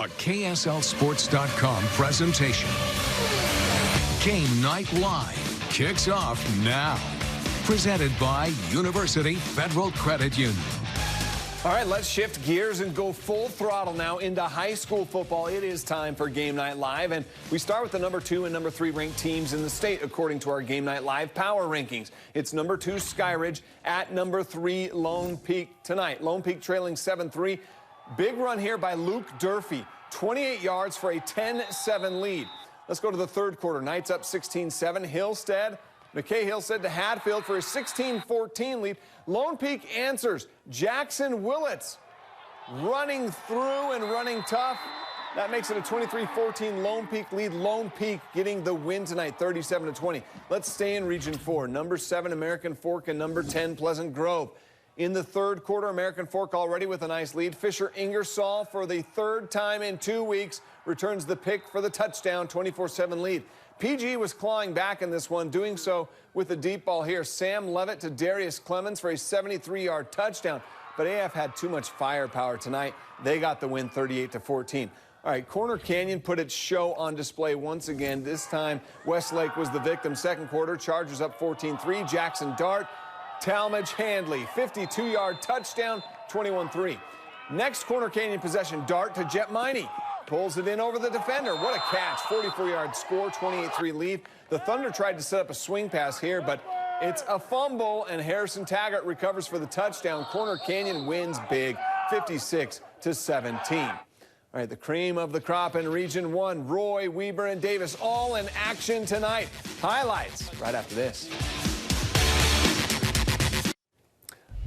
A KSLSports.com presentation. Game Night Live kicks off now. Presented by University Federal Credit Union. All right, let's shift gears and go full throttle now into high school football. It is time for Game Night Live, and we start with the number 2 and number 3 ranked teams in the state according to our Game Night Live power rankings. It's number 2 Skyridge at number 3 Lone Peak tonight. Lone Peak trailing 7-3. Big run here by Luke Durfee, 28 yards for a 10-7 lead. Let's go to the third quarter. Knights up 16-7. McKay Hillstead to Hatfield for a 16-14 lead. Lone Peak answers. Jackson Willits running through and running tough. That makes it a 23-14 Lone Peak lead. Lone Peak getting the win tonight, 37-20. Let's stay in Region 4. Number 7 American Fork and number 10 Pleasant Grove. In the third quarter, American Fork already with a nice lead. Fisher Ingersoll for the third time in 2 weeks returns the pick for the touchdown, 24-7 lead. PG was clawing back in this one, doing so with a deep ball here. Sam Levitt to Darius Clemens for a 73-yard touchdown. But AF had too much firepower tonight. They got the win 38-14. All right, Corner Canyon put its show on display once again. This time, Westlake was the victim. Second quarter, Chargers up 14-3. Jackson Dart, Talmadge Handley, 52-yard touchdown, 21-3. Next Corner Canyon possession, Dart to Jet Miney. Pulls it in over the defender. What a catch. 44-yard score, 28-3 lead. The Thunder tried to set up a swing pass here, but it's a fumble, and Harrison Taggart recovers for the touchdown. Corner Canyon wins big, 56-17. All right, the cream of the crop in Region 1, Roy, Weber, and Davis all in action tonight. Highlights right after this.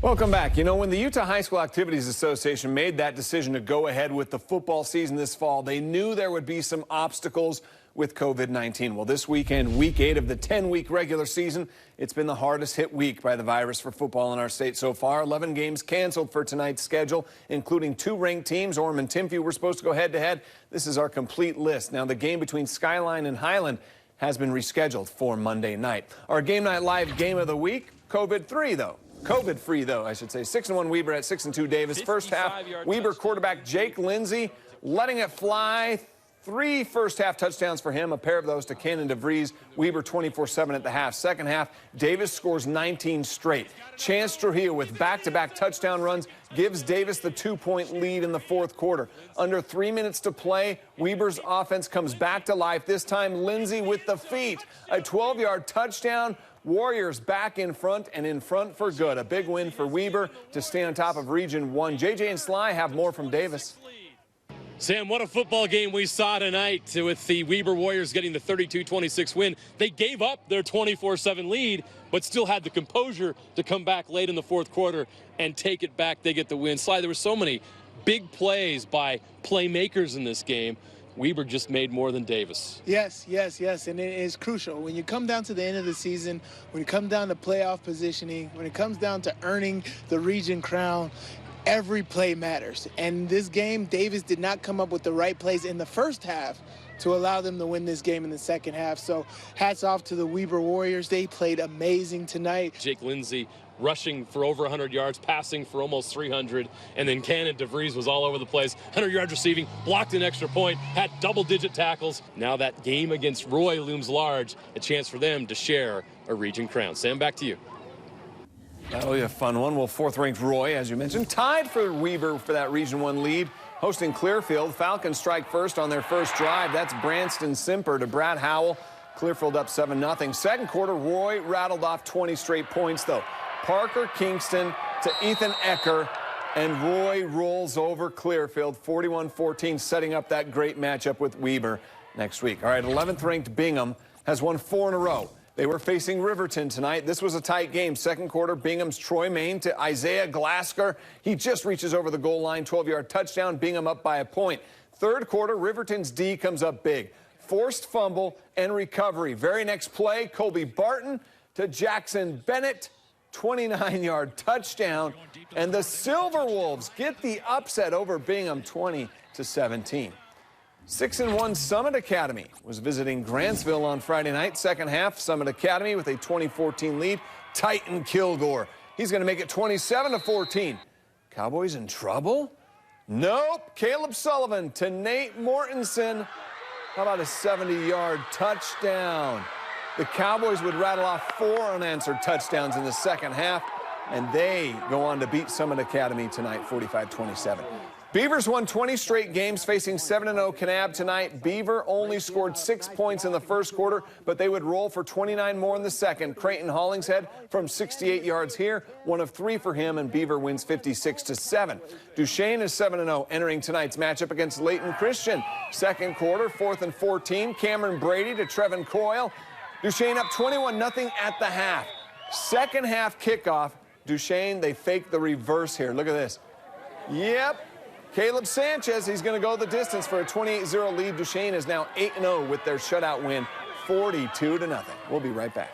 Welcome back. You know, when the Utah High School Activities Association made that decision to go ahead with the football season this fall, they knew there would be some obstacles with COVID-19. Well, this weekend, week 8 of the 10-week regular season, it's been the hardest hit week by the virus for football in our state so far. 11 games canceled for tonight's schedule, including 2 ranked teams. Orem and Timpview were supposed to go head-to-head. This is our complete list. Now, the game between Skyline and Highland has been rescheduled for Monday night. Our Game Night Live game of the week, COVID-free, though. COVID-free, though, I should say. 6-1 Weber at 6-2 Davis. First half, Weber quarterback Jake Lindsay letting it fly. 3 first-half touchdowns for him, a pair of those to Cannon DeVries. Weber 24-7 at the half. Second half, Davis scores 19 straight. Chance Trujillo with back-to-back touchdown runs gives Davis the 2-point lead in the fourth quarter. Under 3 minutes to play, Weber's offense comes back to life. This time, Lindsay with the feet. A 12-yard touchdown. Warriors back in front and in front for good. A big win for Weber to stay on top of Region 1. JJ and Sly have more from Davis. Sam, what a football game we saw tonight with the Weber Warriors getting the 32-26 win. They gave up their 24-7 lead, but still had the composure to come back late in the fourth quarter and take it back. They get the win. Sly, there were so many big plays by playmakers in this game. Weber just made more than Davis. Yes, and it is crucial. When you come down to the end of the season, when it comes down to playoff positioning, when it comes down to earning the region crown, every play matters. And this game, Davis did not come up with the right plays in the first half to allow them to win this game in the second half. So hats off to the Weber Warriors. They played amazing tonight. Jake Lindsay rushing for over 100 yards, passing for almost 300, and then Cannon DeVries was all over the place. 100 yards receiving, blocked an extra point, had double-digit tackles. Now that game against Roy looms large, a chance for them to share a region crown. Sam, back to you. That'll be a fun one. Well, 4th-ranked Roy, as you mentioned, tied for Weber for that Region 1 lead. Hosting Clearfield, Falcons strike first on their first drive. That's Branston Simper to Brad Howell. Clearfield up 7-0. Second quarter, Roy rattled off 20 straight points, though. Parker Kingston to Ethan Ecker, and Roy rolls over Clearfield 41-14, setting up that great matchup with Weber next week. All right, 11th-ranked Bingham has won 4 in a row. They were facing Riverton tonight. This was a tight game. Second quarter, Bingham's Troy Main to Isaiah Glasker. He just reaches over the goal line, 12-yard touchdown. Bingham up by a point. Third quarter, Riverton's D comes up big. Forced fumble and recovery. Very next play, Colby Barton to Jackson Bennett. 29-yard touchdown, and the Silver Wolves get the upset over Bingham 20-17. 6-1 Summit Academy was visiting Grantsville on Friday night. Second half, Summit Academy with a 20-14 lead. Titan Kilgore. He's going to make it 27-14. Cowboys in trouble? Nope. Caleb Sullivan to Nate Mortensen. How about a 70-yard touchdown? The Cowboys would rattle off 4 unanswered touchdowns in the second half, and they go on to beat Summit Academy tonight, 45-27. Beavers won 20 straight games, facing 7-0 Kanab tonight. Beaver only scored 6 points in the first quarter, but they would roll for 29 more in the second. Creighton Hollingshead from 68 yards here, 1 of 3 for him, and Beaver wins 56-7. Duchesne is 7-0, entering tonight's matchup against Layton Christian. Second quarter, 4th and 14. Cameron Brady to Trevin Coyle. Duchesne up 21-0 at the half. Second half kickoff. Duchesne, they fake the reverse here. Look at this. Yep. Caleb Sanchez, he's going to go the distance for a 28-0 lead. Duchesne is now 8-0 with their shutout win, 42-0. We'll be right back.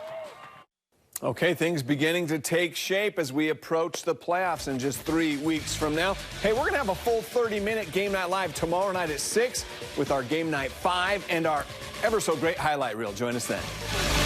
Okay, things beginning to take shape as we approach the playoffs in just 3 weeks from now. Hey, we're going to have a full 30-minute Game Night Live tomorrow night at 6 with our Game Night 5 and our ever so great highlight reel. Join us then.